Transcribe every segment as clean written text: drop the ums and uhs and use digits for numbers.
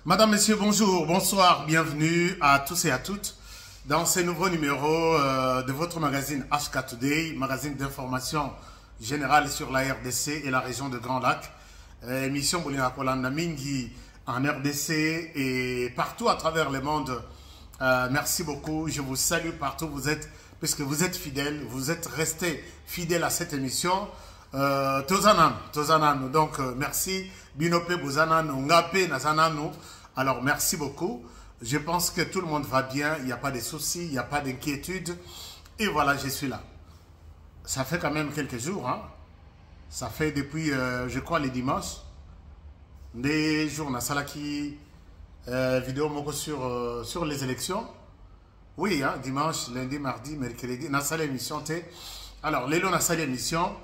Madame, Messieurs, bonjour, bonsoir, bienvenue à tous et à toutes dans ce nouveau numéro de votre magazine HK Today, magazine d'information générale sur la RDC et la région de Grand Lac. Émission Bolinga Kolanda Mingi en RDC et partout à travers le monde. Merci beaucoup, je vous salue partout, puisque vous êtes fidèles, vous êtes restés fidèles à cette émission. Tozanan, donc merci. Binope Bozanan, Ngape Nazanano. Alors merci beaucoup. Je pense que tout le monde va bien, il n'y a pas de soucis, il n'y a pas d'inquiétude. Et voilà, je suis là. Ça fait quand même quelques jours, hein. Ça fait depuis, je crois, les dimanches. Des jours, on a salaki vidéo moko sur les élections. Oui, hein, dimanche, lundi, mardi, mercredi, on a salé émission. Alors, les on a salé émission.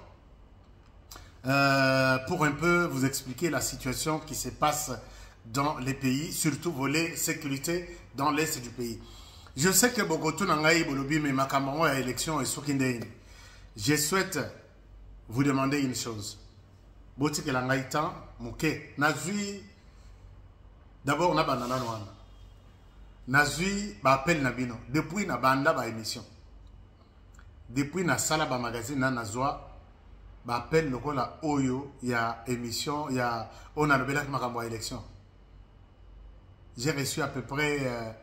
Pour un peu vous expliquer la situation qui se passe dans les pays, surtout volet sécurité dans l'est du pays. Je sais que Bogoto Nangaï Bolobi mais Makamamo à élection et Soukindéine. Je souhaite vous demander une chose. Boti que l'angaïtan, mouké, nazui, d'abord on a banana noir. Nazui, ba appel nabino. Depuis na banda ba émission. Depuis na sala ba magazine na nazwa. Appelle le la Oyo, il y a émission, il y a on a le bel élection. J'ai reçu à peu près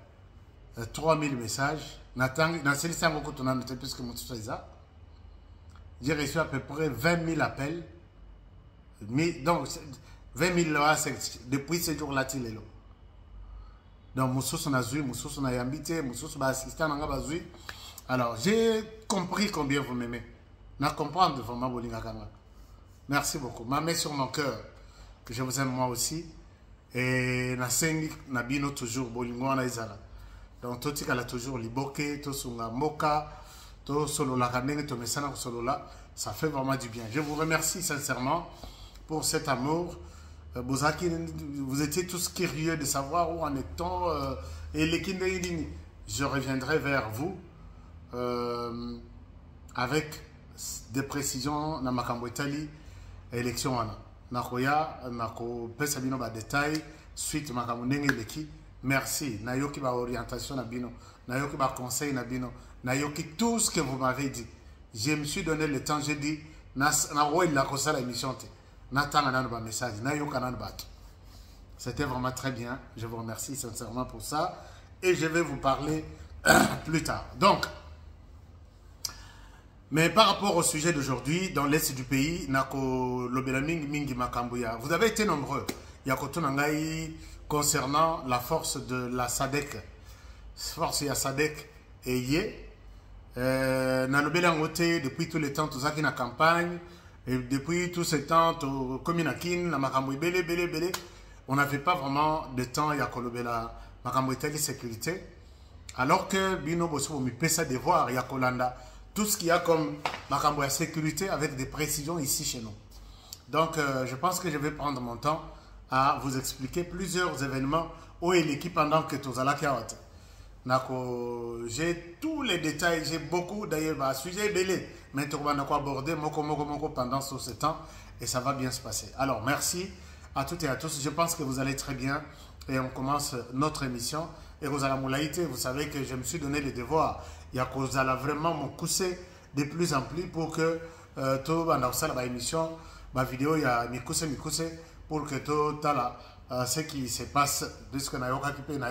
3000 messages. J'ai reçu à peu près 20 000 appels. Donc 20 000 là, depuis ce jour-là, il est là. Donc Moussous on a vu, Moussous on a invité, Moussous on a assisté, alors j'ai compris combien vous m'aimez. Na comprendre vraiment Bolinga Kanga. Merci beaucoup. Ma main sur mon cœur, que je vous aime moi aussi. Et na sengi na bino toujours Bolingo na izala. Donc tout tika la toujours liboke, to sunga moka, to solo la kanenge, to mesana solo la. Ça fait vraiment du bien. Je vous remercie sincèrement pour cet amour. Vous étiez tous curieux de savoir où en est-on. Et les kindéini, je reviendrai vers vous avec des précisions dans Makambo Italie élection wana nakoya nako pesa bino ba détail suite Makambo ndenge leki. Merci nayoki ba orientation na bino, nayoki ba conseil na bino, nayoki tout ce que vous m'avez dit. Je me suis donné le temps, j'ai dit na roy la kosa la émission te natanga na ba message nayoka na bato. C'était vraiment très bien, je vous remercie sincèrement pour ça et je vais vous parler plus tard. Donc mais par rapport au sujet d'aujourd'hui, dans l'est du pays, vous avez été nombreux. Concernant la force de la SADC. Force de la SADC et Yé. Depuis tout le temps, tout ça qui est en campagne, et depuis tout ce temps, on n'avait pas vraiment de temps à Kolobela, Makamboitali sécurité. Alors que Bino Bosso me pèse devoir, Yakolanda. Tout ce qu'il y a comme Makambo sécurité avec des précisions ici chez nous. Donc, je pense que je vais prendre mon temps à vous expliquer plusieurs événements où est l'équipe pendant que tout à j'ai tous les détails, j'ai beaucoup d'ailleurs, sujet belé, mais tout le monde a abordé moko pendant ce temps et ça va bien se passer. Alors, merci à toutes et à tous. Je pense que vous allez très bien et on commence notre émission. Et vous savez que je me suis donné le devoir. Il y a vous allez vraiment me pousser de plus en plus pour que tout dans la émission, ma vidéo, il y a me pousser pour que tout ce qui se passe puisque na yoka kipe na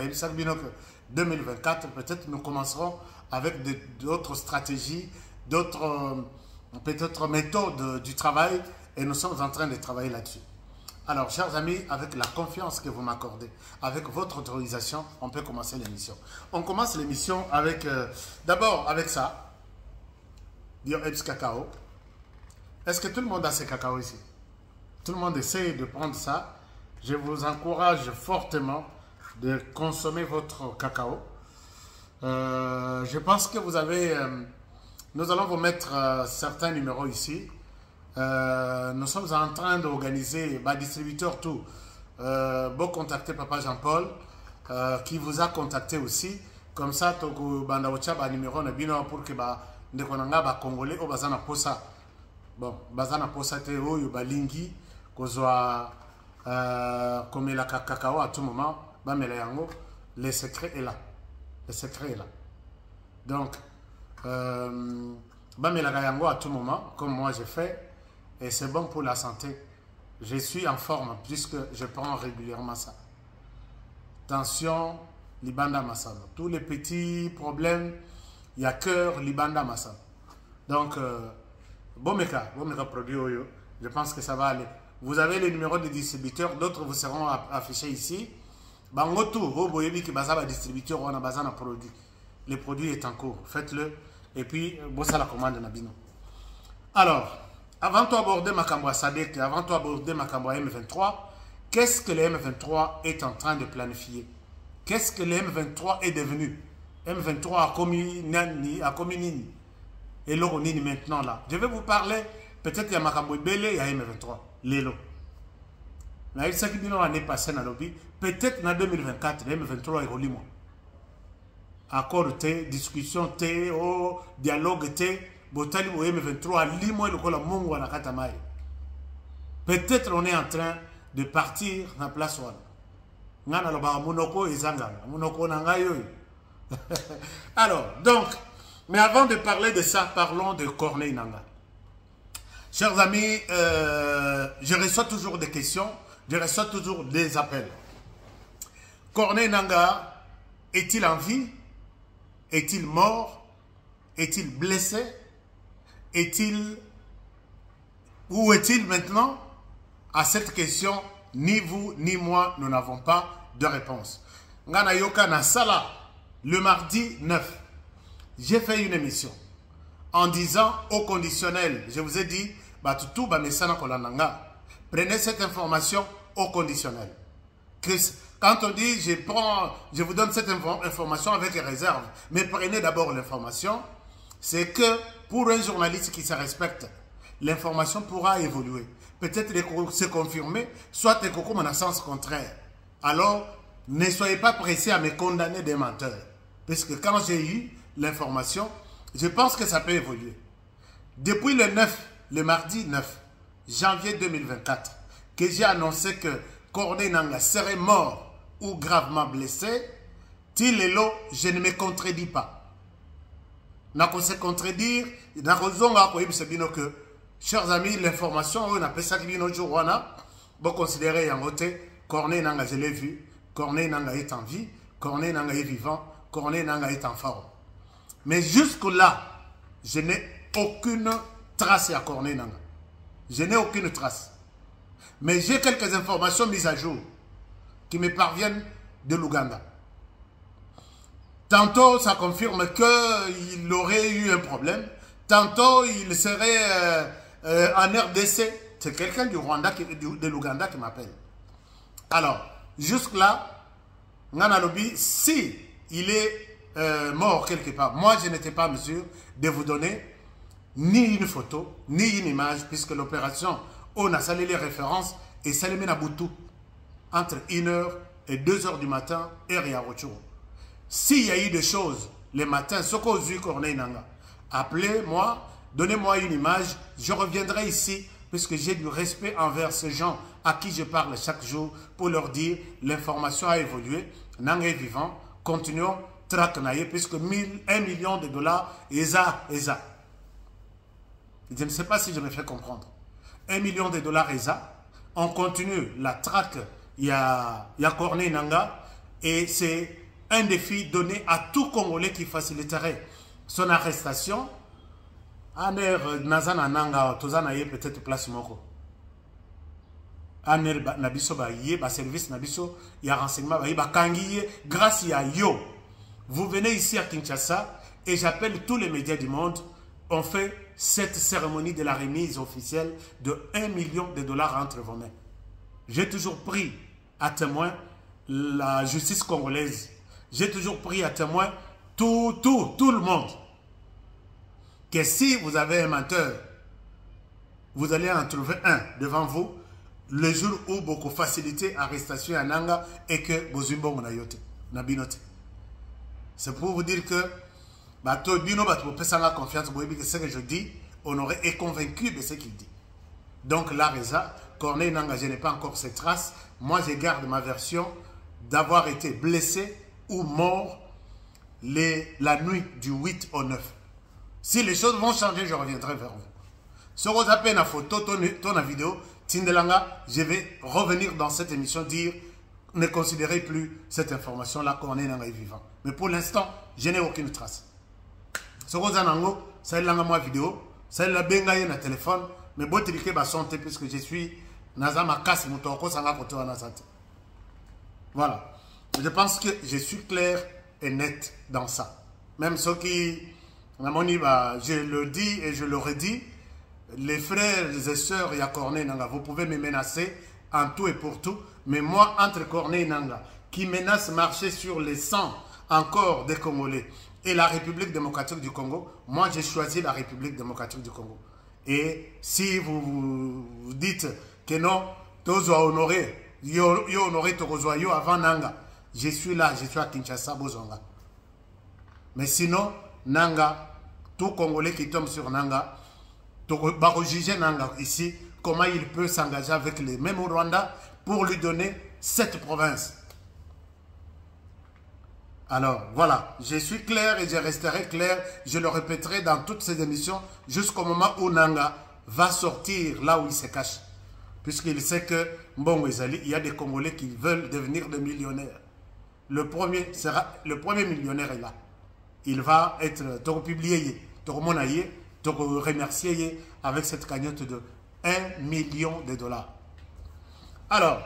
2024 peut-être nous commencerons avec d'autres stratégies, d'autres peut-être méthodes du travail et nous sommes en train de travailler là-dessus. Alors, chers amis, avec la confiance que vous m'accordez, avec votre autorisation, on peut commencer l'émission. On commence l'émission avec, d'abord avec ça, Bio Ebs Cacao. Est-ce que tout le monde a ses cacao ici? Tout le monde essaye de prendre ça. Je vous encourage fortement de consommer votre cacao. Je pense que vous avez, nous allons vous mettre certains numéros ici. Nous sommes en train d'organiser distributeur tout. Bon contacter Papa Jean-Paul qui vous a contacté aussi. Comme ça, tu as numéro pour que les Congolais au bazana posa. Bon, bazana posa te o balingi kozwa comme la cacao à tout moment bamela yango, le secret est là. Le secret est là. Donc, bamela yango à tout moment, comme moi j'ai fait, et c'est bon pour la santé. Je suis en forme puisque je prends régulièrement ça. Tension, libanda masano. Tous les petits problèmes, il y a cœur, libanda masano. Donc, Bomeka produit Oyo, je pense que ça va aller. Vous avez les numéros de distributeurs, d'autres vous seront affichés ici. Bangotu, vous voyez que Bazaba distributeur, on a besoin d'un produit. Le produit est en cours, faites-le. Et puis, bossa la commande Nabino. Alors, avant d'aborder ma Makambo Sadek, avant d'aborder ma Makambo M23, qu'est-ce que le M23 est en train de planifier? Qu'est-ce que le M23 est devenu? M23 a commis Nini. Et l'eau Nini maintenant là. Je vais vous parler, peut-être il y a Makambo Bele, il y a M23. L'élo. Mais il s'agit d'une année passée dans le lobby. Peut-être en 2024, le M23 est relié. Accord T, discussion T, dialogue T. Botali ou M23, limo le kola mungu na katamai. Peut-être on est en train de partir dans la place one. Ngana lo ba munoko izanga, munoko na ngayo. Alors, donc, mais avant de parler de ça, parlons de Corneille Nangaa. Chers amis, je reçois toujours des questions, je reçois toujours des appels. Corneille Nangaa est-il en vie? Est-il mort? Est-il blessé? Est-il... Où est-il maintenant? À cette question, ni vous ni moi, nous n'avons pas de réponse. Ngana Yoka Nasala, le mardi 9, j'ai fait une émission en disant au conditionnel, je vous ai dit, prenez cette information au conditionnel. Quand on dit, je vous donne cette information avec réserve, mais prenez d'abord l'information, c'est que pour un journaliste qui se respecte, l'information pourra évoluer. Peut-être se confirmer, soit dans un sens contraire. Alors, ne soyez pas pressés à me condamner des menteurs. Parce que quand j'ai eu l'information, je pense que ça peut évoluer. Depuis le mardi 9 janvier 2024, que j'ai annoncé que Corneille Nangaa serait mort ou gravement blessé, Tilelo, je ne me contredis pas. N'a qu'on se contredire, n'a que, chers amis, l'information, on appelle ça qui vient jour, on a considéré en côté, Corneille Nangaa, je l'ai vu, Corneille Nangaa est en vie, Corneille Nangaa est vivant, Corneille Nangaa est en forme. Mais jusque-là, je n'ai aucune trace à Corneille Nangaa. Je n'ai aucune trace. Mais j'ai quelques informations mises à jour qui me parviennent de l'Ouganda. Tantôt, ça confirme qu'il aurait eu un problème. Tantôt, il serait en RDC. C'est quelqu'un du Rwanda, de l'Ouganda qui m'appelle. Alors, jusque-là, Nganalobi, si il est mort quelque part, moi, je n'étais pas en mesure de vous donner ni une photo, ni une image, puisque l'opération, on a salé les références et salé à Boutou entre 1h et 2h du matin, et Riarochou. S'il y a eu des choses le matin, ce qu'on a vu Corneille Nangaa, appelez-moi, donnez-moi une image, je reviendrai ici, puisque j'ai du respect envers ces gens à qui je parle chaque jour, pour leur dire l'information a évolué, Nangaa est vivant, continuons, traquenailler, puisque 1 million de dollars, ESA. Je ne sais pas si je me fais comprendre. 1 million de dollars ESA, on continue la traque, il y a Corneille Nangaa, et c'est un défi donné à tout Congolais qui faciliterait son arrestation. Aner Nazana Nangaa, Tozanaye peut-être place Moko. Aner Nabiso Baye, service Nabiso, il y a renseignement Baye, Kangiye, grâce à Yo. Vous venez ici à Kinshasa et j'appelle tous les médias du monde. On fait cette cérémonie de la remise officielle de 1 million de dollars entre vos mains. J'ai toujours pris à témoin la justice congolaise. J'ai toujours pris à témoin tout le monde. Que si vous avez un menteur, vous allez en trouver un devant vous le jour où beaucoup facilité arrestation à Nangaa et que Bozumbo Nabinote. C'est pour vous dire que confiance, ce que je dis, Honoré est convaincu de ce qu'il dit. Donc là, Corneille Nangaa, je n'ai pas encore ces traces. Moi, je garde ma version d'avoir été blessés ou morts la nuit du 8 au 9. Si les choses vont changer, je reviendrai vers vous. Si vous avez une photo, ton vidéo, Tindelanga, je vais revenir dans cette émission dire ne considérez plus cette information-là qu'on est vivant. Mais pour l'instant, je n'ai aucune trace. Si vous avez ça est ma vidéo, ça est la bengaye na téléphone, mais bon triquer ma santé puisque je suis nazama casse mutoko sanga koto na santé. Voilà. Je pense que je suis clair et net dans ça. Même ceux qui, je le dis et je le redis, les frères et sœurs Yakorné Nanga, vous pouvez me menacer en tout et pour tout, mais moi, entre Corneille Nanga, qui menace marcher sur les sangs encore des Congolais, et la République démocratique du Congo, moi j'ai choisi la République démocratique du Congo. Et si vous dites que non, Tozo a honoré, yo honoré Togozo yo avant Nanga, je suis là, je suis à Kinshasa, Bozonga. Mais sinon, Nanga, tout Congolais qui tombe sur Nanga, Baro juger Nanga ici, comment il peut s'engager avec les mêmes au Rwanda pour lui donner cette province. Alors, voilà, je suis clair et je resterai clair, je le répéterai dans toutes ces émissions jusqu'au moment où Nanga va sortir là où il se cache. Puisqu'il sait que, bon, il y a des Congolais qui veulent devenir des millionnaires. Le premier millionnaire est là. Il va être publié, remercié avec cette cagnotte de 1 million de dollars. Alors,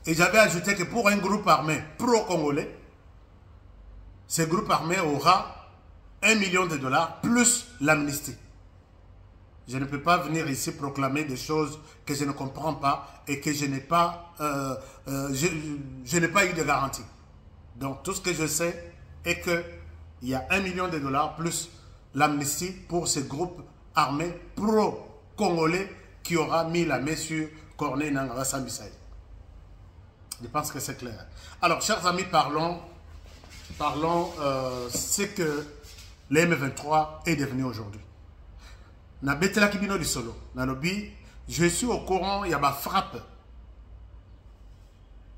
et j'avais ajouté que pour un groupe armé pro-congolais, ce groupe armé aura 1 million de dollars plus l'amnistie. Je ne peux pas venir ici proclamer des choses que je ne comprends pas et que je n'ai pas, je n'ai pas eu de garantie. Donc tout ce que je sais est qu'il y a 1 million de dollars plus l'amnistie pour ce groupe armé pro-congolais qui aura mis la main sur Corneille Nangaa Sambisaï. Je pense que c'est clair. Alors, chers amis, parlons ce que le M23 est devenu aujourd'hui. Na betela kibino di solo. Na lobi, je suis au courant, il y a ma frappe.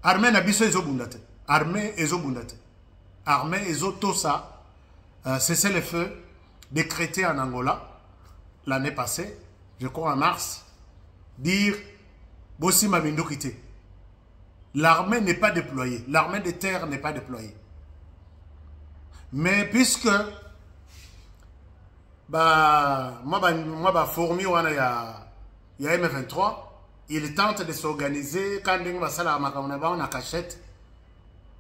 Armée na biso ezo bundate. Armée ezo bundate. Armée ezo tosa. Cessez le feu décrété en Angola l'année passée, je crois en mars, dire Bossi Mabindo quitté. L'armée n'est pas déployée. L'armée de terre n'est pas déployée. Mais puisque moi fourmi il y a M23, il tente de s'organiser quand on a cachette.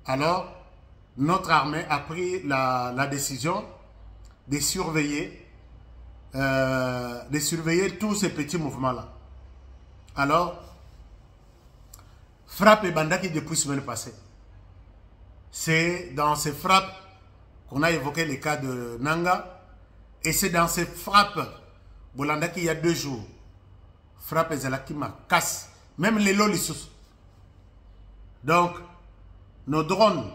Alors notre armée a pris la décision de surveiller tous ces petits mouvements là. Alors frappe et bandaki depuis la semaine passée. C'est dans ces frappes qu'on a évoqué le cas de Nanga. Et c'est dans ces frappes, Bolandaki il y a 2 jours, frappe Zalaki ma casse, même les lolissus. Donc, nos drones,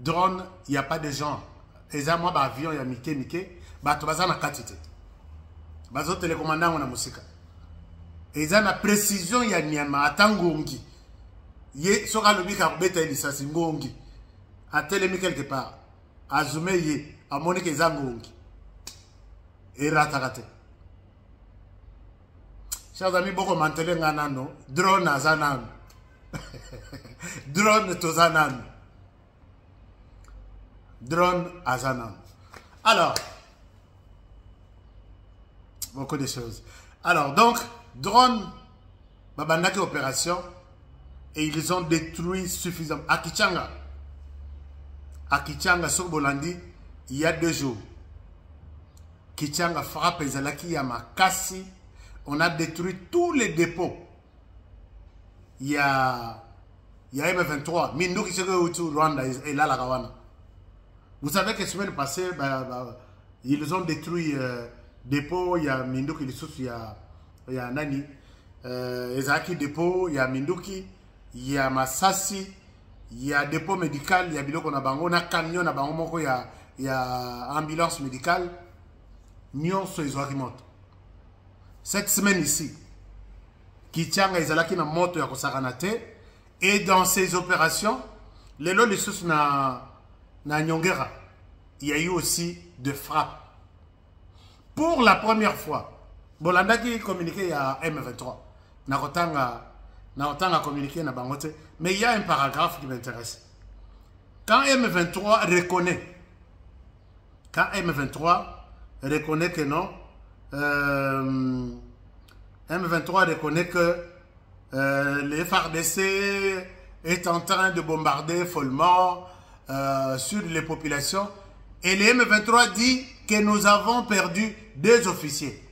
il n'y a pas de gens. Et ça, moi, avion, il y a Mike, bah, tu vas en quantité. Bah, les télécommandants, on a musique. Et ça, la précision, il y a Nyama, Atangongi. Yé, sera le Mika, Beta, Elisa, Singongi. A télémi quelque part. A zoomé, yé. A Monique Zangongi. Et ratakate. Chers amis, beaucoup m'entendent nanano. Drone à Zanan. Drone Tozanan. Drone à Zanan. Alors, beaucoup de choses. Alors, donc, drone, Babandaki opération, et ils ont détruit suffisamment. À Kichanga, sur Bolandi, il y a 2 jours. Kichanga frappe Zalaki Yamakasi. On a détruit tous les dépôts. Il y a M23. Mindou qui se retrouve au Rwanda et là la Rwanda. Vous savez que la semaine passée, ils ont détruit dépôts. Il y a Mindou qui il y a Nani. Ezaki dépôt, il y a Minduki, il y a Masasi, il y a dépôt médical, il y a Biloko na bango, na camion na bango moko, il y a ambulance médicale. Nyon so izwaki moto. Cette semaine ici, Kichanga izalaki na moto ya kosakanate, Et dans ces opérations, les lots sous na Nyongera, il y a eu aussi de frappes. Pour la première fois, Bolanda qui communiqué à M23, n'a autant communiqué na Bangote, mais il y a un paragraphe qui m'intéresse. Quand M23 reconnaît, que non, M23 reconnaît que les FARDC est en train de bombarder follement sur les populations, et les M23 dit que nous avons perdu 2 officiers.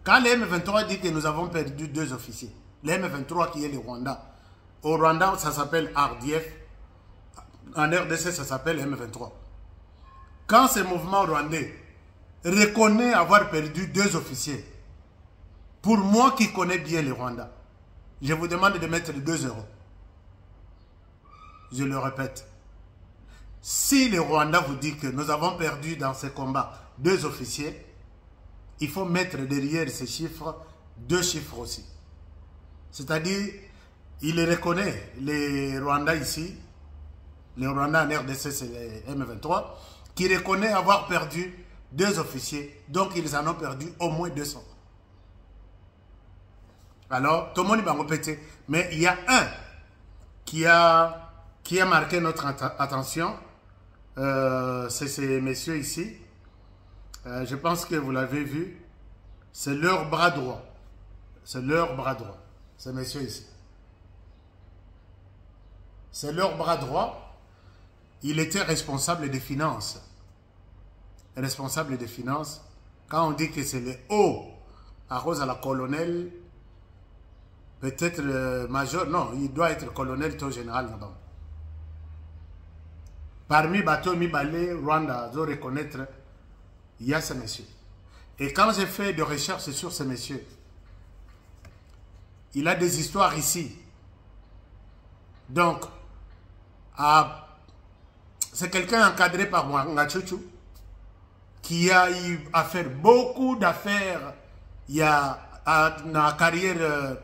Quand les M23 dit que nous avons perdu 2 officiers, les M23 qui est le Rwanda, au Rwanda ça s'appelle RDF, en RDC ça s'appelle M23. Quand ce mouvement rwandais reconnaît avoir perdu 2 officiers, pour moi qui connais bien le Rwanda, je vous demande de mettre 2 €. Je le répète. Si le Rwanda vous dit que nous avons perdu dans ce combat 2 officiers, il faut mettre derrière ces chiffres 2 chiffres aussi. C'est-à-dire, il reconnaît les Rwandais ici, les Rwandais en RDC, c'est les M23, qui reconnaît avoir perdu 2 officiers, donc ils en ont perdu au moins 200. Alors, tout le monde va répéter, mais il y a un qui a marqué notre attention, c'est ces messieurs ici. Je pense que vous l'avez vu, c'est leur bras droit. C'est leur bras droit, ces messieurs ici. C'est leur bras droit. Il était responsable des finances. Responsable des finances. Quand on dit que c'est le haut à Rose à la colonel, peut-être le major, non, il doit être colonel tout général là-bas. Parmi bateaux Mibale, Rwanda, je dois reconnaître, il y a ces messieurs. Et quand j'ai fait des recherches sur ces messieurs, il a des histoires ici. Donc, c'est quelqu'un encadré par Mwangachuchu qui a eu à faire beaucoup d'affaires. Il y a une carrière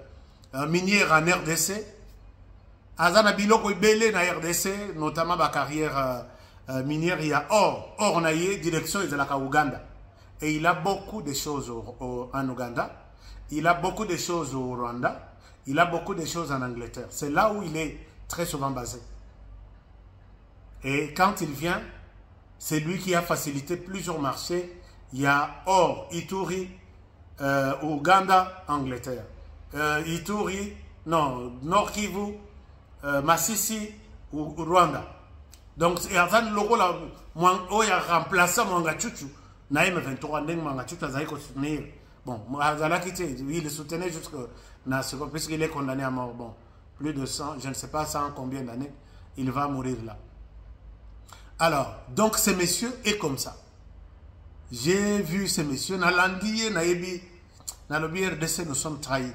minière en RDC. Azana Biloko Ibele na RDC, notamment ma carrière minière, il y a or naïe, direction de la Ouganda. Et il a beaucoup de choses en Ouganda, il a beaucoup de choses au Rwanda, il a beaucoup de choses en Angleterre. C'est là où il est très souvent basé. Et quand il vient, c'est lui qui a facilité plusieurs marchés. Il y a Ituri, Ouganda, Angleterre. Ituri, non, Nord Kivu, Masisi ou Rwanda. Donc, il y a un logo là, il a remplacé Mwangachuchu. Na M23, Mwangachuchu a soutenir. Bon, il le soutenait jusqu'à puisqu'il est condamné à mort. Bon, plus de 100, je ne sais pas 100 combien d'années, il va mourir là. Alors, donc ces messieurs est comme ça. J'ai vu ces messieurs, na Landiye, na Ebi, na Lobi RDC, nous sommes trahis.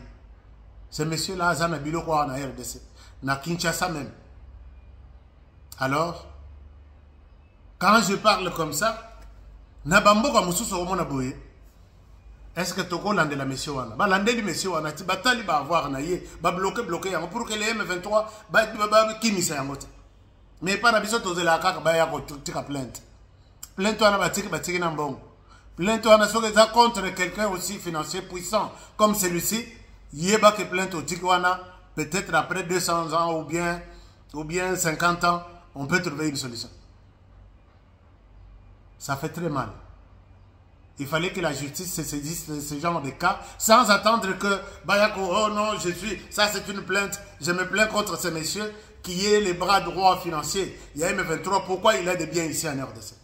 Ces messieurs-là, Zana Biloko na RDC, na Kinshasa même. Alors, quand je parle comme ça, na Bamboka Moussou au Monaboye, est-ce que Togo lande la messieurs wana? Ba lande les messieurs wana, ti batali ba avoir na ye, ba bloquer yango pour que les M23 ba kimisa yango. Mais pas d'habitude de la carte, il y a une plainte. Plainte, on a une bon. Plainte, on a contre quelqu'un aussi financier puissant comme celui-ci. Il y a une plainte au Tikwana, peut-être après 200 ans ou bien 50 ans, on peut trouver une solution. Ça fait très mal. Il fallait que la justice se saisisse de ce genre de cas sans attendre que Bayako, oh non, ça c'est une plainte, je me plains contre ces messieurs qui est les bras droits financiers. Il y a M23, pourquoi il a des biens ici en RDC?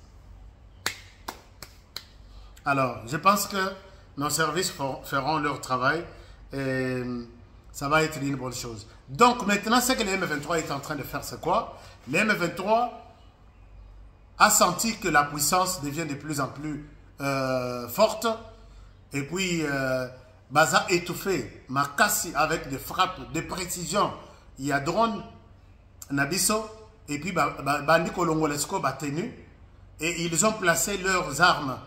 Alors, je pense que nos services feront leur travail et ça va être une bonne chose. Donc maintenant, ce que les M23 est en train de faire, c'est quoi? Les M23 a senti que la puissance devient de plus en plus forte et puis Baza étouffé, Makassi avec des frappes de précision. Il y a drone Nabiso, et puis Bandi Kolongolesco Batenu, et ils ont placé leurs armes,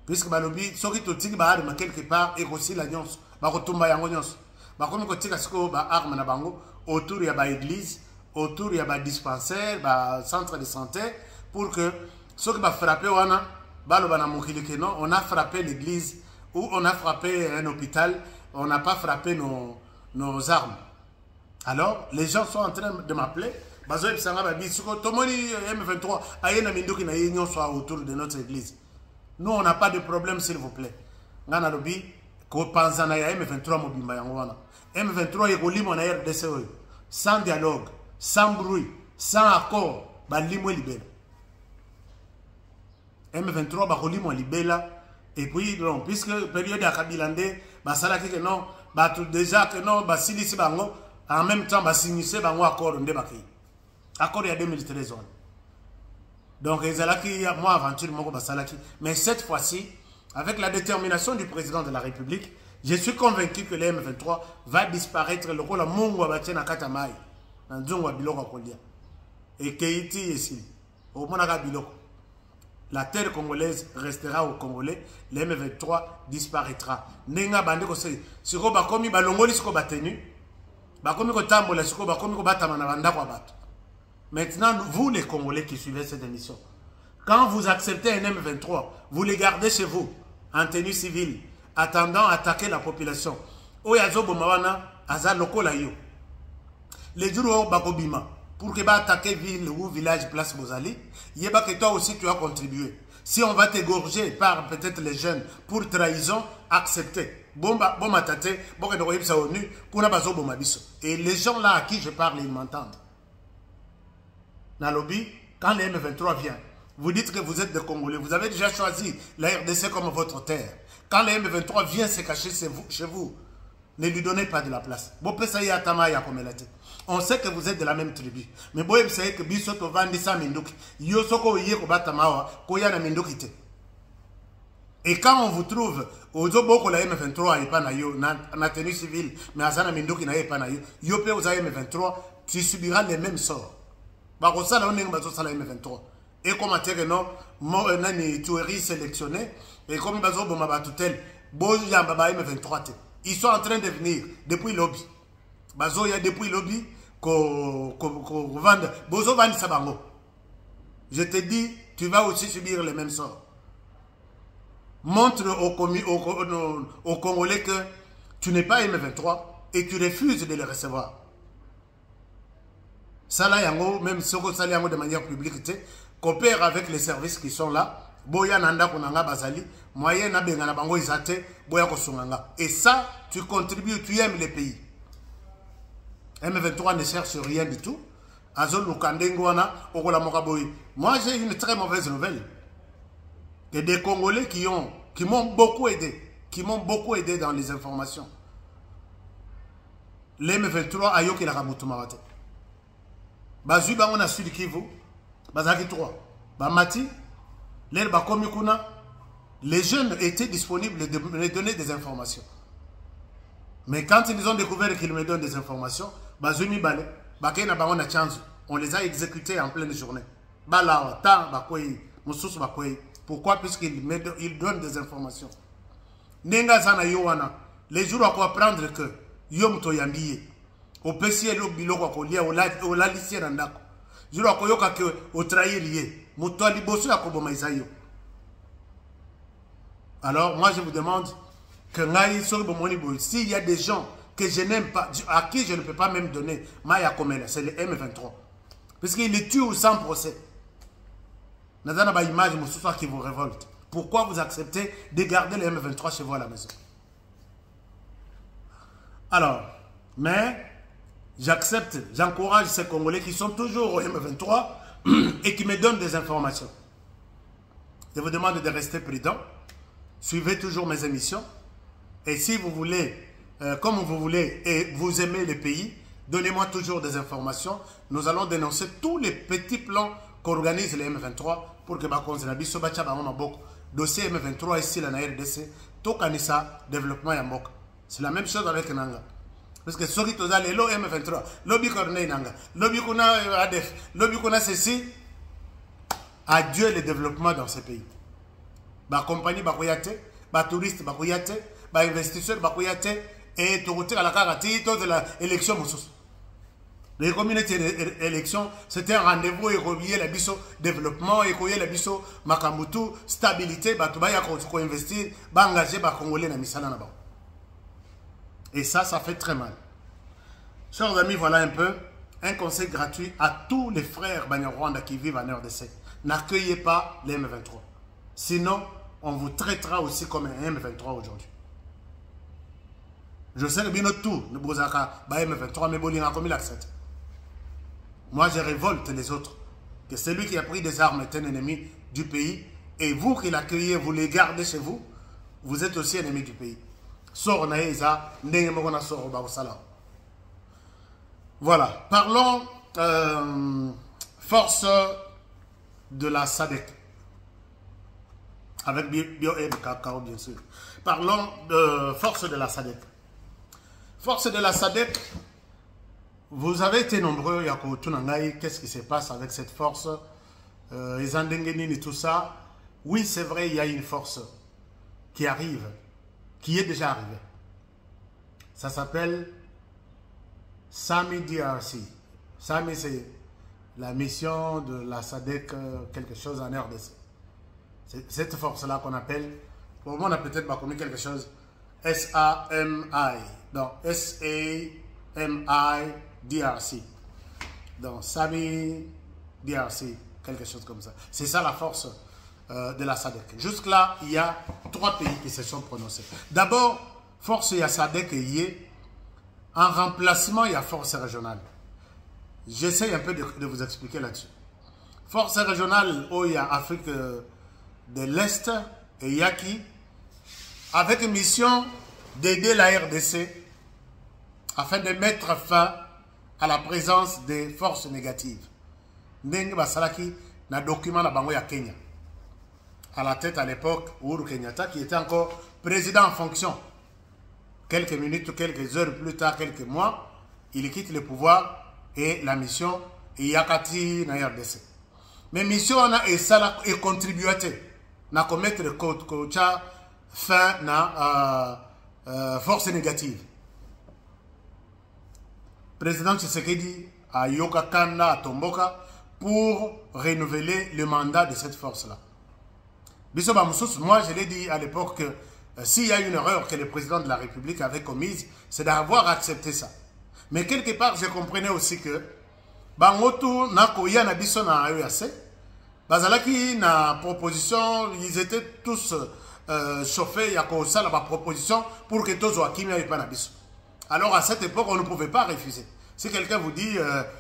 puisque Balobi, ceux qui ont quelque part, et aussi la nyons, Barotumba Yangonyos. bakomi kotika siko ba arme na bango autour ya ba église, autour ya ba dispensaire, ba centre de santé pour que ceux qui ba frapper wana baloba na mokili que non, on a frappé l'église ou on a frappé un hôpital, on n'a pas frappé nos armes. Alors, les gens sont en train de m'appeler. Bazo Epsanga Babi, Tomoni M23, Ayena Mindoki na Yenyon soit autour de notre église. Nous, on n'a pas de problème, s'il vous plaît. Ngana Lobi, ko panzana ya M23 mobimba yangoana. M23 yekoli mon RDC, sans dialogue, sans bruit, sans accord, balimo libela. M23 bakoli mon libela. Et puis, non, puisque période à Kabilande, basala que non, tout déjà que non, silisi bango, en même temps, sinisi bango accord de baki. Accord il y a 2013. Donc, moi, aventure, mais cette fois-ci, avec la détermination du président de la République, je suis convaincu que le M23 va disparaître. Le rôle de Mungo Batien à Katamai, dans Djungwa Biloko Kolia. Et Keiti ici, au Monaga Biloko. La terre congolaise restera aux Congolais, le M23 disparaîtra. Nenga bande ko se siko bakomi balongoli siko batenu, bakomi ko tambola siko bakomi ko batama na banda kwa bato. Maintenant, vous les Congolais qui suivez cette émission, quand vous acceptez un M23, vous les gardez chez vous, en tenue civile, attendant attaquer la population. Oyazo Bomawana, Aza Lokola yo. Les jours Bakobima, pour que va attaquer ville ou village Place Bozali, yeba que toi aussi tu as contribué. Si on va t'égorger par peut-être les jeunes pour trahison, acceptez. Bomba tate, boke dokoyib sa onu, kuna bazo bomabiso. Et les gens là à qui je parle, ils m'entendent. Dans le lobby, quand le M23 vient, vous dites que vous êtes des Congolais, vous avez déjà choisi la RDC comme votre terre. Quand le M23 vient se cacher chez vous, ne lui donnez pas de la place. On sait que vous êtes de la même tribu. Mais vous savez que Bisoto Vandi sa Minduki, Yosoko Yeko Batamawa, Koyana Mindukite. Et quand on vous trouve, Ozoboko la M23 et Panayo, na tenue civile, mais Azana Minduki na Panayo, Yope Oza M23, tu subiras les mêmes sorts. Barosala on est M23. Et comme à terre non, nani tuerie sélectionné, et comme Bazo Bomabatutel, Boja Baba M23. Ils sont en train de venir depuis le lobby. Bazo ya depuis le lobby qu'on vende. Bozo vend Sabango. Je te dis, tu vas aussi subir les mêmes sorts. Montre aux Congolais que tu n'es pas M23 et tu refuses de les recevoir. Ça là, même si on de manière publique, coopère avec les services qui sont là. Boya nanda kunanga bazali, moyen na benga na bango izate, boya kosunganga. Et ça, tu contribues, tu aimes les pays. M23 ne cherche rien du tout. Azol Lukandengwana, Okola Mokaboy. Moi, j'ai une très mauvaise nouvelle. Que des Congolais qui m'ont beaucoup aidé dans les informations. L'M23 a yoki la Ramutumawate. Bazuba on a Sud Kivu, Bazaki 3, Bamati, les jeunes étaient disponibles de me donner des informations. Mais quand ils ont découvert qu'ils me donnent des informations, on les a exécutés en pleine journée. Pourquoi? Puisqu'ils donnent des informations. Les jours à apprendre que Yom Toyambiye, au PCL, au Biloko, au Lalicie Randako, je dois que au trahir alors moi je vous demande que s'il y a des gens que je n'aime pas, à qui je ne peux pas même donner Maya Komela, c'est le M23 puisqu'il les tue sans procès. Nazana ba image qui vous révolte. Pourquoi vous acceptez de garder le M23 chez vous à la maison? Alors, mais j'accepte, j'encourage ces Congolais qui sont toujours au M23 et qui me donnent des informations. Je vous demande de rester prudent. Suivez toujours mes émissions. Et si vous voulez, comme vous voulez, et vous aimez le pays, donnez-moi toujours des informations. Nous allons dénoncer tous les petits plans qu'organise le M23 pour que dossier M23 ici, la RDC, tout Kanissa, développement Yamboka. C'est la même chose avec Nanga. Parce que ceux qui sont allés, le M23, lobby Corneille Nanga, lobby Kuna ADF, lobby Kuna ceci, adieu le développement dans ces pays. Ba compagnie Bakoyate, ba touriste Bakoyate, ba investisseur Bakoyate, et tu retires la carte de l'élection. Les communautés élections, c'était un rendez-vous et relier la biso développement, et relier la biso makamutu, stabilité, batubaya ko investir, ba engager ba congolais na misala na ba. Et ça fait très mal. Chers amis, voilà un peu un conseil gratuit à tous les frères Banyarwanda qui vivent en RDC. N'accueillez pas les M23. Sinon, on vous traitera aussi comme un M23 aujourd'hui. Je sais que bien tout, ne bozaka ba M23, mais bolinga comme il accepte. Moi, je révolte les autres. Que celui qui a pris des armes est un ennemi du pays. Et vous qui l'accueillez, vous les gardez chez vous, vous êtes aussi ennemi du pays. Voilà. Parlons force de la SADC. Avec Bio et Cacao, bien sûr. Parlons de force de la SADC. Force de la SADC. Vous avez été nombreux, Yako Tunangai, qu'est-ce qui se passe avec cette force, les Andengenine et tout ça. Oui, c'est vrai, il y a une force qui arrive, qui est déjà arrivée. Ça s'appelle SAMI DRC. SAMI, c'est la mission de la SADC, quelque chose en RDC. C'est cette force-là qu'on appelle, pour moi on a peut-être pas commis quelque chose, SAMI. Donc, SAMI DRC. Donc, SAMI DRC, quelque chose comme ça. C'est ça la force de la SADC. Jusque-là, il y a 3 pays qui se sont prononcés. D'abord, force il y a SADC et IE. En remplacement, il y a force régionale. J'essaie un peu de vous expliquer là-dessus. Force régionale, il y a Afrique de l'Est et Yaki, avec une mission d'aider la RDC afin de mettre fin à la présence des forces négatives. Ndenge basalaki na document na bango ya Kenya. À la tête à l'époque, Uhuru Kenyatta, qui était encore président en fonction. Quelques minutes ou quelques heures plus tard, quelques mois, il quitte le pouvoir et la mission est Yakati na RDC. Mais mission est contribuée na commettre le code fin na force négative. Président Tshisekedi a Yoka Kanda à Tomboka pour renouveler le mandat de cette force-là. Moi, je l'ai dit à l'époque que s'il y a une erreur que le président de la République avait commise, c'est d'avoir accepté ça. Mais quelque part, je comprenais aussi que Bangotu Nakoya Nabiso na EAC, Bazalaki na proposition, ils étaient tous chauffés, il y a comme ça la proposition pour que tous soient Kimi pas Nabiso. Alors à cette époque, on ne pouvait pas refuser. Si quelqu'un vous dit,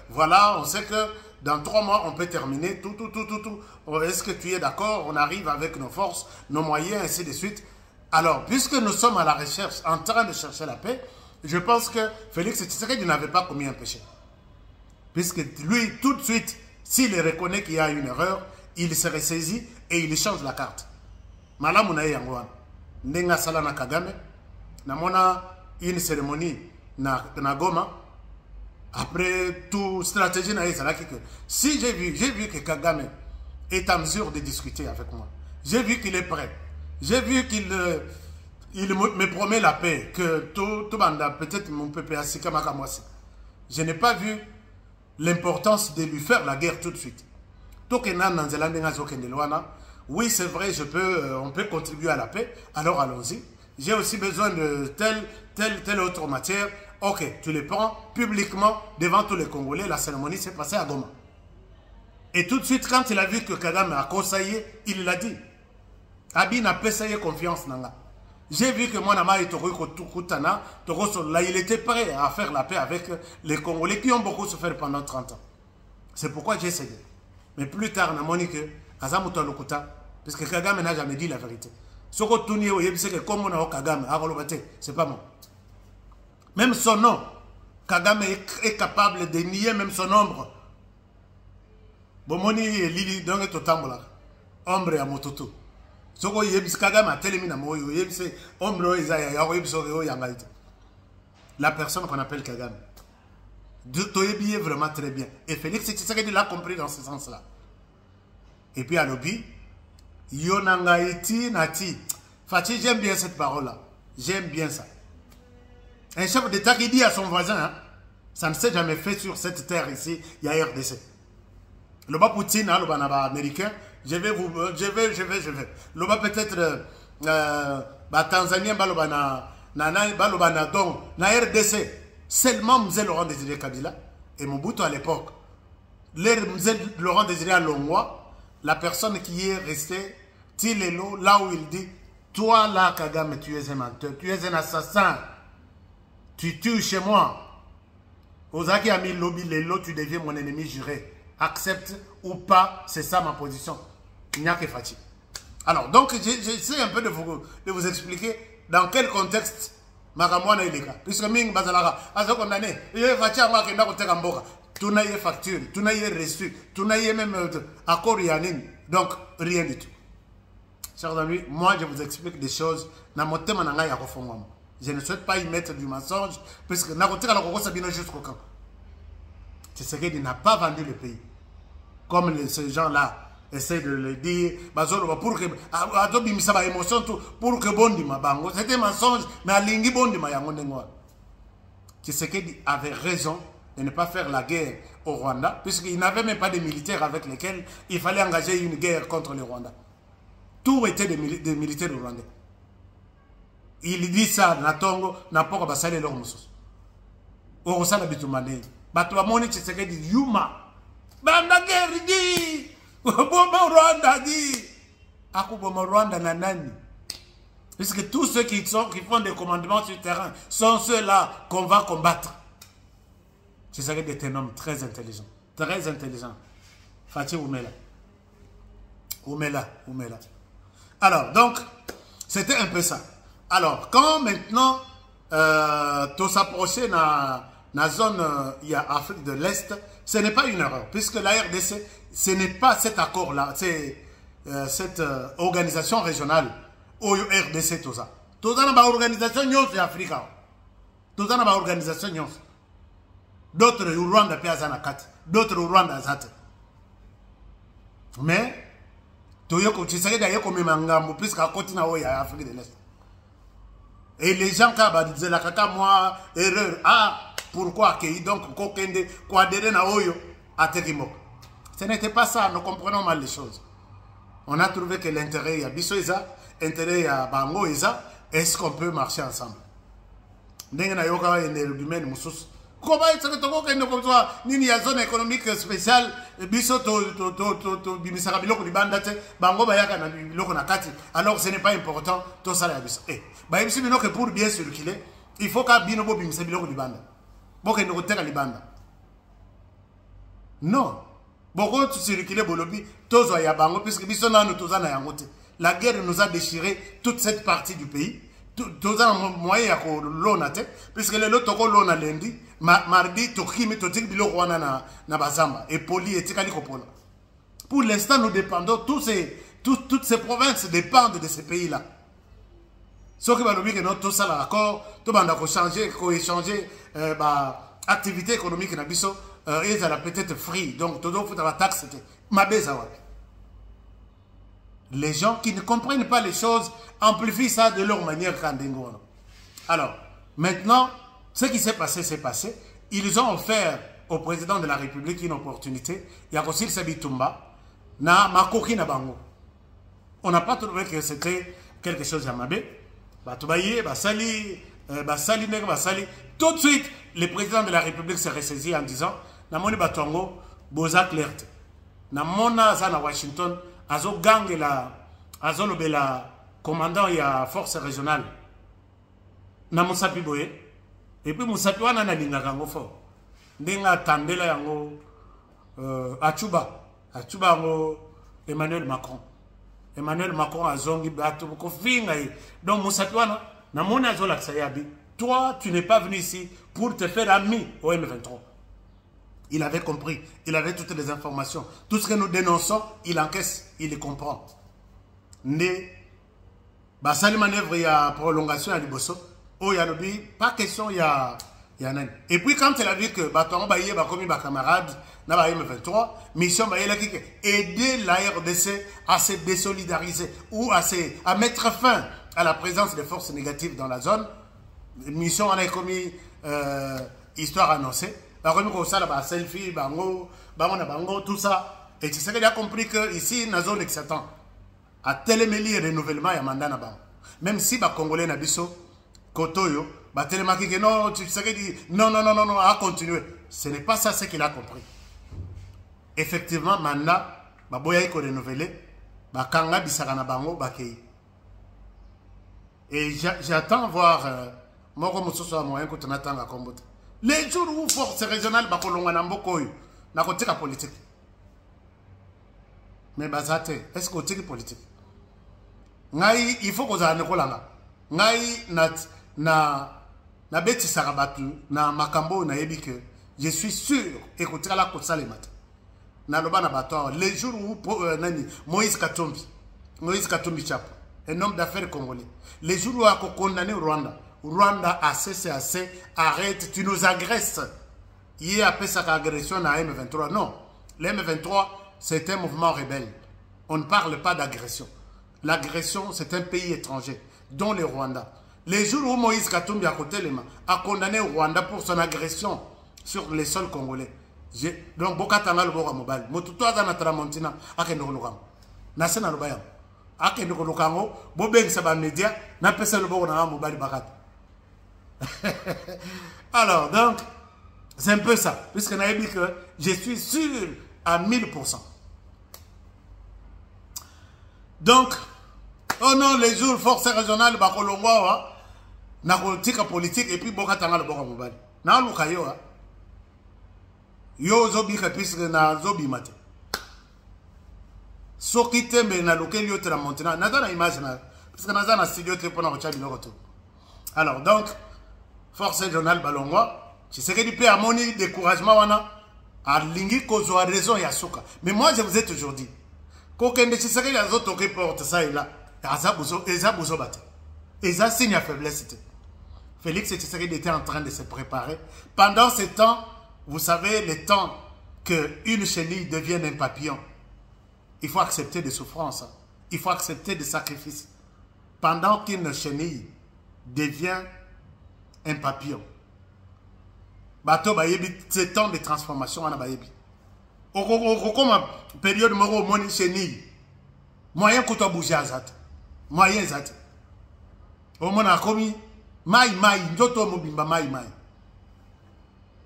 voilà, on sait que dans 3 mois, on peut terminer tout. Est-ce que tu es d'accord? On arrive avec nos forces, nos moyens, ainsi de suite. Alors, puisque nous sommes à la recherche, en train de chercher la paix, je pense que Félix Tshisekedi n'avait pas commis un péché. Puisque lui, tout de suite, s'il reconnaît qu'il y a une erreur, il se ressaisit et il change la carte. Malamuna Yangwan, Ndenga Salana Kagame, Namona une cérémonie na Goma, après toute stratégie na Ezalaki que si j'ai vu que Kagame est en mesure de discuter avec moi, j'ai vu qu'il est prêt, j'ai vu qu'il me promet la paix, que tout banda peut-être mon peuple a Sikamakamasse. Je n'ai pas vu l'importance de lui faire la guerre tout de suite. Oui, c'est vrai, on peut contribuer à la paix, alors allons-y. J'ai aussi besoin de telle autre matière. Ok, tu les prends publiquement devant tous les Congolais. La cérémonie s'est passée à Goma. Et tout de suite, quand il a vu que Kagame a conseillé, il l'a dit. Abi n'a pas essayé confiance. J'ai vu que moi, il était prêt à faire la paix avec les Congolais qui ont beaucoup souffert pendant 30 ans. C'est pourquoi j'ai essayé. Mais plus tard, on a dit que Kazamuto Lokuta, parce que Kagame n'a jamais dit la vérité. Ce que comme on a Kagame, c'est pas bon. Même son nom, Kagame est capable de nier même son ombre. Bomoni et Lili donc totambola. Ombre à mototo. Soko yebis Kagame a télémina moyo yebis ombre ezaya ya yebis o yangaite. La personne qu'on appelle Kagame. Toyebi est vraiment très bien. Et Félix Tshisekedi l'a compris dans ce sens-là. Et puis à l'obi, Yonangaiti Nati. Fati, j'aime bien cette parole-là. J'aime bien ça. Un chef d'État qui dit à son voisin, hein, ça ne s'est jamais fait sur cette terre ici, il y a RDC. Le bas Poutine, le bas américain, je vais. Le bas peut-être Tanzanien, le bas donc, na RDC, seulement M. Laurent Désiré Kabila et Mobutu à l'époque. Laurent Désiré à Longwa, la personne qui est restée, Tilelo, là où il dit, toi là, Kagame, tu es un menteur, tu es un assassin, tu tues chez moi. Ozaki a mis lobby, Lelo, tu deviens mon ennemi juré. Accepte ou pas, c'est ça ma position. Il n'y a que Fati. Alors, donc, j'essaie un peu de vous expliquer dans quel contexte Makamwana est le cas. Puisque Ming Bazalara, à ce qu'on a né, il y a Fati à moi qui n'a pas de Mboka. Tu n'as pas facture, tu n'as pas reçu, tu n'as pas même accord Yannin. Donc, rien du tout. Chers amis, moi, je vous explique des choses. Je ne souhaite pas y mettre du mensonge, puisque jusqu'au camp. Tshisekedi n'a pas vendu le pays. Comme ces gens-là essaient de le dire, pour que c'était un mensonge, mais à Lingi Bondima Yangonengwa. Tshisekedi avait raison de ne pas faire la guerre au Rwanda, puisqu'il n'avait même pas de militaires avec lesquels il fallait engager une guerre contre le Rwanda. Tout était des militaires rwandais. Il dit ça, Natongo, n'a pas bassalé leur moussous. Au Rosala Bitumane, Batouamoni Tshisekedi, Yuma, Banda guerre dit, Bomo Rwanda dit, Akubomo Rwanda Nanani. Puisque tous ceux qui font des commandements sur le terrain sont ceux-là qu'on va combattre. Tshisekedi est un homme très intelligent. Très intelligent. Fatih Oumela. Oumela. Alors, donc, c'était un peu ça. Alors, quand maintenant, tout s'approcher dans la zone Afrique de l'Est, ce n'est pas une erreur. Puisque la RDC, ce n'est pas cet accord-là, c'est cette organisation régionale, au RDC, tout ça. Tout ça, c'est une organisation c'est Afrique. Tout ça, c'est une organisation. D'autres au Rwanda d'autres au Rwanda Azate. Mais tu sais d'ailleurs comme Mangambo puisqu'à côté na Afrique de l'Est. Et les gens qui disaient la kaka moi erreur pourquoi que donc kokende ko adhérer na oyo atekimo. Ce n'était pas ça, nous comprenons mal les choses. On a trouvé que l'intérêt ya biso isa, intérêt ya bango isa, est-ce qu'on peut marcher ensemble? Ndenge na yoka énergumène mususu. Comment est-ce que tu as comme ça, ni la zone économique spéciale, biso to bimisaka biloko libanda te, bango bayaka na biloko na kati. Alors ce n'est pas important, tout ça la biso. Eh, ba biso bino que pour bien circuler, il faut que bino bo bimisa biloko libanda. Boke no teka libanda. Non. Boko tu circuler bolobi, tozo ya bango puisque biso na nous toza na yango te. La guerre nous a déchiré toute cette partie du pays. Tous les moyens de l'on puisque les autres l'on a lundi, mardi, Tokimi, Totik, Bilo, Rwanda, Nabazamba, et Poli, et Tikali Kopola. Pour l'instant, nous dépendons, toutes ces provinces dépendent de ces pays-là. Sauf que nous tout ça, l'accord, tout le monde a changé, échanger, activité économique, ils ont peut-être free, donc tout le monde a taxe, ma baisse. Les gens qui ne comprennent pas les choses amplifient ça de leur manière. Alors, maintenant, ce qui s'est passé, c'est passé. Ils ont offert au président de la République une opportunité. Il y a aussi le Sabitumba. On n'a pas trouvé que c'était quelque chose à Mabé. Tout de suite, le président de la République s'est ressaisi en disant Namoni Batongo, Boza Clerte. Namona Zana Washington. Azo gang azo lobela commandant ya force régionale na Musapi boye et puis Musapi wana na linga kango fo ndinga tandela yango achuba ngo Emmanuel Macron azongi bato ko finga donc Musapi wana na mona azo la sayabi toi tu n'es pas venu ici pour te faire ami au M23. Il avait compris, il avait toutes les informations. Tout ce que nous dénonçons, il encaisse, il les comprend. Né, basali manœuvre, il y a prolongation à Liboso. Oh, il y a lobby, pas question, il y a nan. Et puis quand il a vu que Baton Baye, comme mes camarades, n'a pas M23, mission Baye, aider la RDC à se désolidariser ou à mettre fin à la présence des forces négatives dans la zone. mission on a commis histoire annoncée. Bah comme ça là, selfie, bango, bango, tout ça. Et tu sais qu'il a compris que ici, dans la zone qui s'attend à télémélie renouvellement, il y a mandat na bango. Même si les Congolais n'abisso Kotoyo, bah télémarqué que non, tu sais qu'il dit non, à continuer. Ce n'est pas ça ce qu'il a compris. Effectivement, maintenant, bah boya iko renouveler, bah kanga bisaka na bango, bah kei. Et j'attends voir, moi comme ce soit moyen que tu n'attends à combattre. Les jours où force régionale bah kolonga na mbokoyo, na côté politique. Mais bazate, est-ce que c'est politique? Ngai, il faut que vous ayez kolanga. Ngai na beti sarabatu na makambo na yebi que je suis sûr écoutez la côte ça les matins. Na loba na bato les jours où Moïse Katumbi Chapo, un homme d'affaires congolais. Les jours où a condamné Rwanda a cessé, arrête, tu nous agresses. Il y a appelé ça agression à M23. Non, le M23 c'est un mouvement rebelle. On ne parle pas d'agression. L'agression, c'est un pays étranger, dont le Rwanda. Les jours où Moïse Katumbi a condamné le Rwanda pour son agression sur les sols congolais. Donc, Bokatanga le Bora Mobile. Motuto Azana Tramontina, Akendo Lokam. Nasena Lobayam. Akendo Lokango, Bobeng Saba Média, Napesa le Bora Mobile Barat. Alors, donc, c'est un peu ça. Puisque n'a dit que je suis sûr à 1000%. Donc, oh non, les jours forces régionales, Bakolongwa, na politique, et puis Bokatanga le Bora Mobile. Na Lukayo, yo zobi puisque na zobi mate. Soki tembe na lokel yo te la montina. Nada na image na, puisque na na studio te pona ko chabi lokoto. Alors, donc, force régionale Balongwa, tu sais que du peu harmonie, découragement, wana, a lingi kozo a raison ya soka. Mais moi, je vous ai toujours dit, qu'aucun de ces gens qui ont porte ça et là, et ça signe à faiblesse. Félix Tshisekedi était en train de se préparer. Pendant ce temps, vous savez, le temps qu'une chenille devienne un papillon, il faut accepter des souffrances, il faut accepter des sacrifices. Pendant qu'une chenille devient un papillon, c'est temps de transformation en Abayebi. Comme période moro moni chenille, moyen que tu bouger à zat, moyen zat. Au moins a commis mai, ndoto mobimba mai.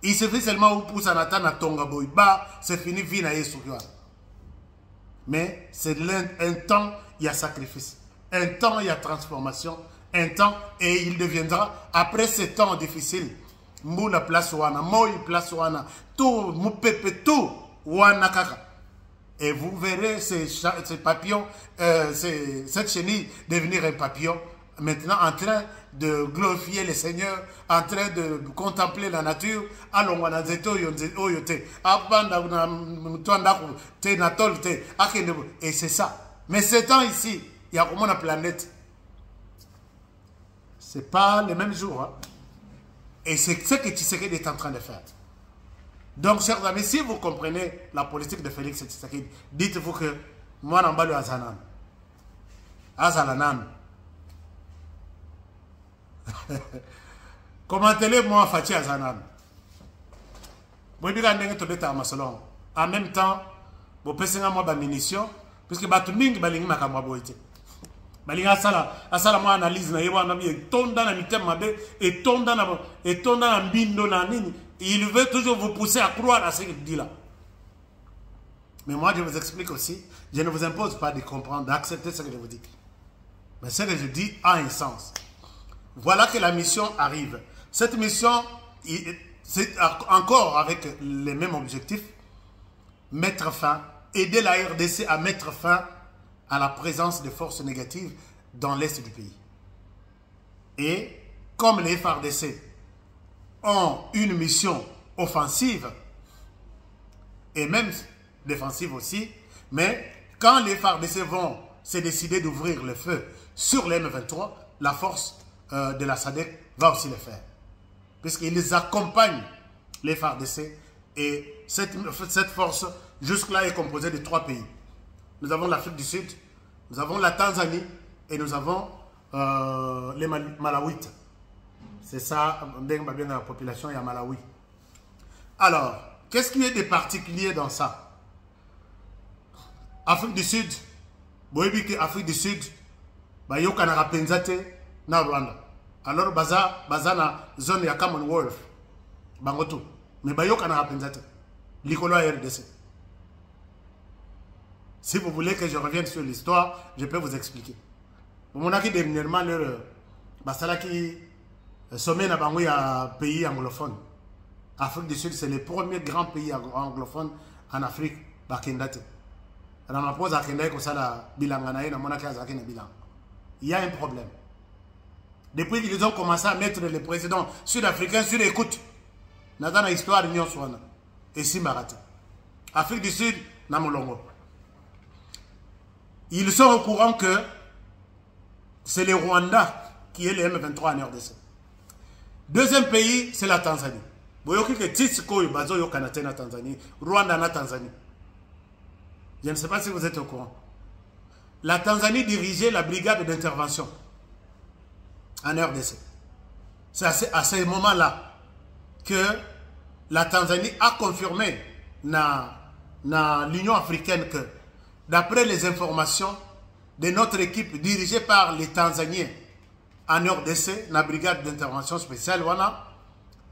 Il suffit seulement pour ça n'attendre tonga boy, bah c'est fini vie na yesu quoi. Mais c'est un temps il y a sacrifice, un temps il y a transformation, un temps et il deviendra après ce temps difficile. Moula place wana, moi place wana, tout mou pepe tout wana kaka. Et vous verrez ces papillons, cette chenille devenir un papillon, maintenant en train de glorifier le Seigneur, en train de contempler la nature. Allons, on a dit, et c'est ça. Mais ce temps ici, il y a comment la planète. Ce n'est pas le même jour. Hein? Et c'est ce que Tshisekedi est en train de faire. Donc, chers amis, si vous comprenez la politique de Félix Tshisekedi, dites-vous que moi, je suis Azanan. Azalanan. Commentez-le, moi, Fatih Azanan. En même temps, vous pouvez moi des munitions, puisque vous avez des munitions. Asala moi analyse na yewa na mi tonda na mitem mabe et tonda na mbindo na nini. Il veut toujours vous pousser à croire à ce qu'il dit là. Mais moi je vous explique aussi, je ne vous impose pas de comprendre, d'accepter ce que je vous dis. Mais ce que je dis a un sens. Voilà que la mission arrive. Cette mission, c'est encore avec les mêmes objectifs, mettre fin, aider la RDC à mettre fin à la présence de forces négatives dans l'est du pays. Et comme les FARDC ont une mission offensive, et même défensive aussi, mais quand les FARDC vont se décider d'ouvrir le feu sur les M23, la force de la SADC va aussi le faire. Puisqu'ils accompagnent les FARDC et cette force jusque-là est composée de 3 pays. Nous avons l'Afrique du Sud, nous avons la Tanzanie et nous avons les Malawites. C'est ça, bien la population à Malawi. Alors, qu'est-ce qui est de particulier dans ça? Afrique du Sud, Afrique du Sud, il y a na Rwanda. Alors, baza na zone ya Commonwealth, bangotu. Mais il y a l'icolo RDC. Si vous voulez que je revienne sur l'histoire, je peux vous expliquer. Mon aki dernièrement, leur qui sommet dans un pays anglophone. Afrique du Sud, c'est le premier grand pays anglophone en Afrique. Il y a un problème. Depuis qu'ils ont commencé à mettre les présidents sud-africains sur écoute, dans la histoire de l'Union Swana et Simbarate. Afrique du Sud, Namolongo. Ils sont au courant que c'est le Rwanda qui est le M23 en RDC. Deuxième pays, c'est la Tanzanie. Boyoki que Titsiko Bazo yo Kanate na Tanzanie, Rwanda na Tanzanie. Je ne sais pas si vous êtes au courant. La Tanzanie dirigeait la brigade d'intervention en RDC. C'est à ce moment-là que la Tanzanie a confirmé dans l'Union africaine que, d'après les informations de notre équipe dirigée par les Tanzaniens en RDC, la brigade d'intervention spéciale, voilà,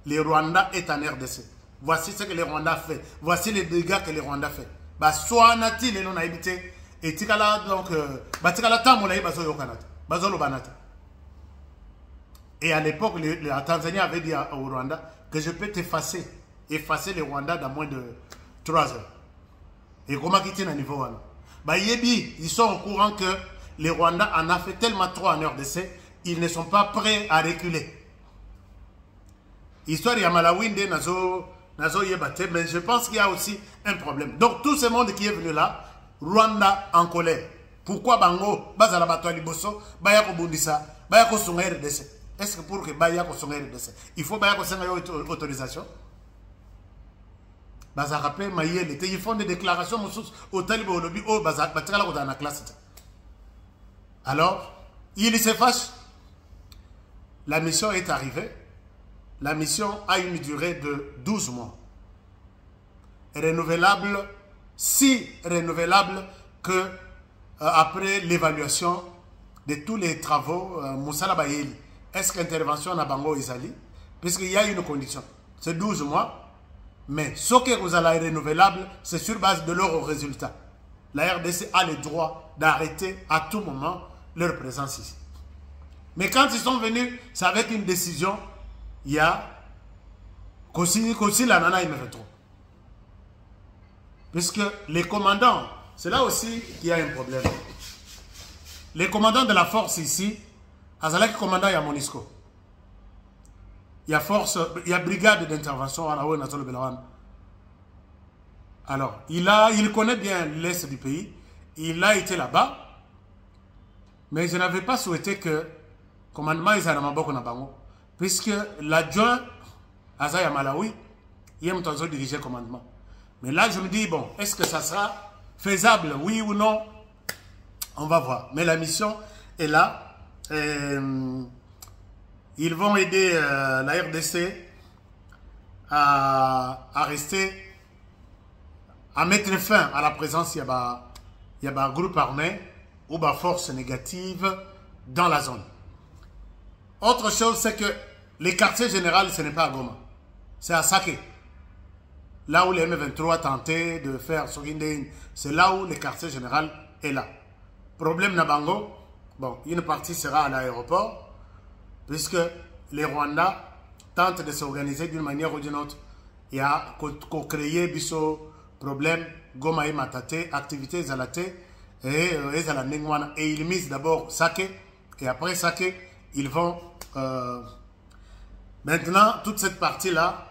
le Rwanda est en RDC. Voici ce que le Rwanda fait. Voici les dégâts que le Rwanda fait. Bah, soit nati les non habité et tikala donc batikala tamoulaï bazo yokanata bazo lobanata. Et à l'époque, la Tanzanie avait dit au Rwanda que je peux effacer le Rwanda dans moins de 3 heures. Et comment quitter à niveau là? Bah, ils sont au courant que les Rwandais en a fait tellement trop en RDC, ils ne sont pas prêts à reculer. Histoire de Malawi, mais je pense qu'il y a aussi un problème. Donc tout ce monde qui est venu là, Rwanda en colère. Pourquoi Bango, Bazala Bato Liboso, Bayako Bundisa, Bayako Songa RDC? Est-ce que pour que Bayako Songa RDC, il faut Bayako Songa autorisation? Ils font des déclarations au Taliban au lobby au Bazak, dans la classe. Alors, il se fâche. La mission est arrivée. La mission a une durée de 12 mois. Renouvelable, si renouvelable que après l'évaluation de tous les travaux, Moussala Bayeli, est-ce qu'intervention à Bango Isali? Puisqu'il y a une condition. C'est 12 mois. Mais ce que vous allez renouvelable, c'est sur base de leurs résultats. La RDC a le droit d'arrêter à tout moment leur présence ici. Mais quand ils sont venus, c'est avec une décision, il y a Kossi la nana il me retrouve. Puisque les commandants, c'est là aussi qu'il y a un problème. Les commandants de la force ici, Azalaki commandant, il y a Monisco. Il y a force, il y a brigade d'intervention. Alors, il connaît bien l'Est du pays. Il a été là-bas. Mais je n'avais pas souhaité que commandement Isaramaboko Nabango. Puisque l'adjoint Azaya Malawi, il aime toujours diriger le commandement. Mais là, je me dis, bon, est-ce que ça sera faisable, oui ou non? On va voir. Mais la mission est là. Ils vont aider la RDC à rester, à mettre fin à la présence il y a un groupe armé ou une force négative dans la zone. Autre chose, c'est que les quartiers généraux, ce n'est pas à Goma, c'est à Sake. Là où les M23 tentaient de faire Sogindéine, c'est là où le quartier général est là. Problème Nabango, bon, une partie sera à l'aéroport, puisque les Rwandais tentent de s'organiser d'une manière ou d'une autre. Il y a créé biso problème, Goma et Matate, activités Zalate et ils misent d'abord Sake et après Sake, ils vont maintenant toute cette partie-là,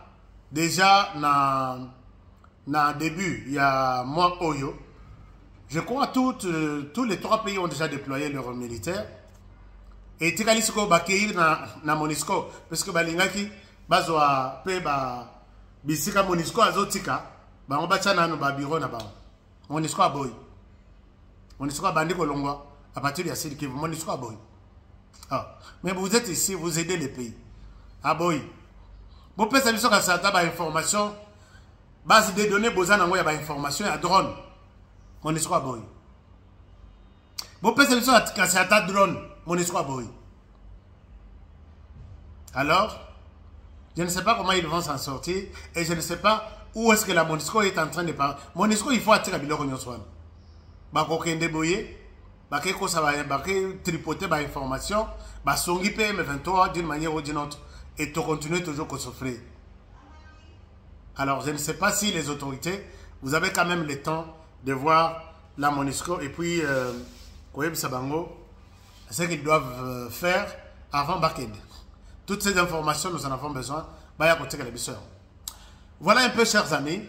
déjà dans le début, il y a moi Oyo. Je crois que tous les 3 pays ont déjà déployé leurs militaires. Et tikali siko bakeir na Monisco parce que balingaki bazwa pe ba bisika Monisco azotika ba ngobacha na no ba bureau na ba Monisco aboy Monisco abandi kolongwa à partir de Sud Kivu Monisco aboy. Ah, mais vous êtes ici, vous aidez les pays. Ah boy. Bon, peut ça biso ça ta information. Base de données bozana ngo ya ba information à drone. Monisco à boy. Bon, peut ça biso ça ta drone. Monisco à boy. Alors, je ne sais pas comment ils vont s'en sortir et je ne sais pas où est-ce que la Monisco est en train de parler. Monisco, il faut attirer biloko nyoswan. Ba ko kende boye. Bah, ça va tripoter l'information, bah, son PM23 d'une manière ou d'une autre, et tu continues toujours à souffrir. Alors, je ne sais pas si les autorités, vous avez quand même le temps de voir la Monisco et puis, Koyeb Sabango, ce qu'ils doivent faire avant Baked. Toutes ces informations, nous en avons besoin. Voilà un peu, chers amis,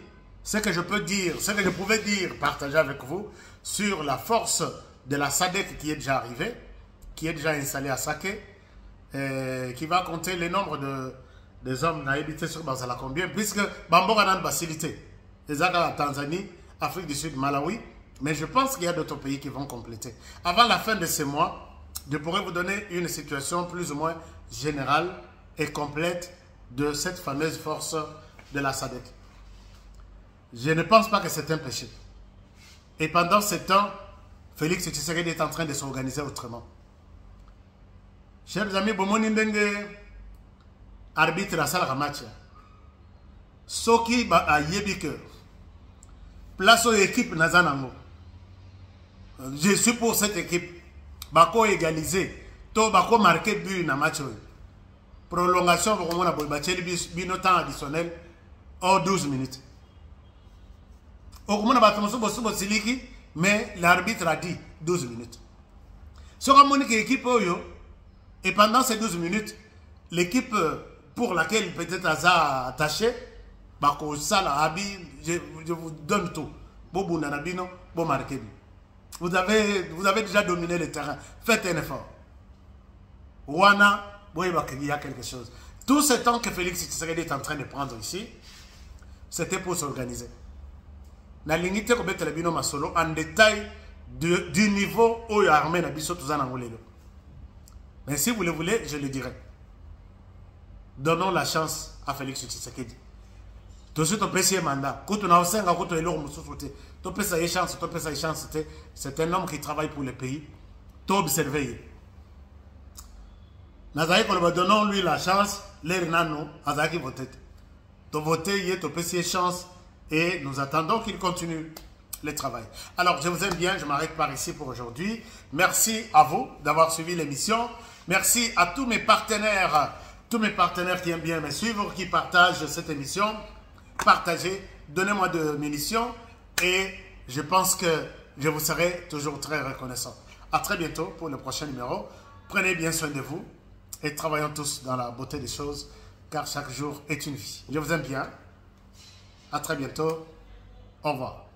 ce que je peux dire, ce que je pouvais dire, partager avec vous sur la force de la SADC qui est déjà arrivée, qui est déjà installée à Saké, qui va compter le nombre des hommes à habiter sur Bazala combien, puisque Bambo a une facilité. Les Aga la Tanzanie, Afrique du Sud, Malawi, mais je pense qu'il y a d'autres pays qui vont compléter. Avant la fin de ce mois, je pourrais vous donner une situation plus ou moins générale et complète de cette fameuse force de la SADC. Je ne pense pas que c'est un péché. Et pendant ce temps, Félix Tshisekedi est en train de s'organiser autrement. Chers amis, bomoni ndenge arbitre à sala match. Soki ba ayebi que place aux équipes nazanango. Je suis pour cette équipe. Bako égaliser, to bako marquer but na match. Prolongation vraiment na boibacheli bino temps additionnel en 12 minutes. Okumona batomoso bosubo siliki. Mais l'arbitre a dit 12 minutes. Ce qu'on m'a dit l'équipe, et pendant ces 12 minutes, l'équipe pour laquelle peut-être Aza attaché, je vous donne tout. Vous avez déjà dominé le terrain. Faites un effort. Wana, il y a quelque chose. Tout ce temps que Félix Tshisekedi est en train de prendre ici, c'était pour s'organiser. Na lingite ko betela bino masolo en détail du niveau où l'armée na biso tozana ngolelo. Mais si vous le voulez, je le dirai. Donnons la chance à Félix Tshisekedi. Tout ce que tu mandat, quand on a aussi un gars qui est là, tu peux ça chance, tu peux ça chance. C'est un homme qui travaille pour le pays. Tu observes. Nazaï ko donnons lui la chance, les renano, Azaki voter. Tu voter, tu peux ça chance. Et nous attendons qu'il continue le travail. Alors, je vous aime bien. Je m'arrête par ici pour aujourd'hui. Merci à vous d'avoir suivi l'émission. Merci à tous mes partenaires qui aiment bien me suivre, qui partagent cette émission. Partagez, donnez-moi de munitions et je pense que je vous serai toujours très reconnaissant. À très bientôt pour le prochain numéro. Prenez bien soin de vous et travaillons tous dans la beauté des choses car chaque jour est une vie. Je vous aime bien. À très bientôt. Au revoir.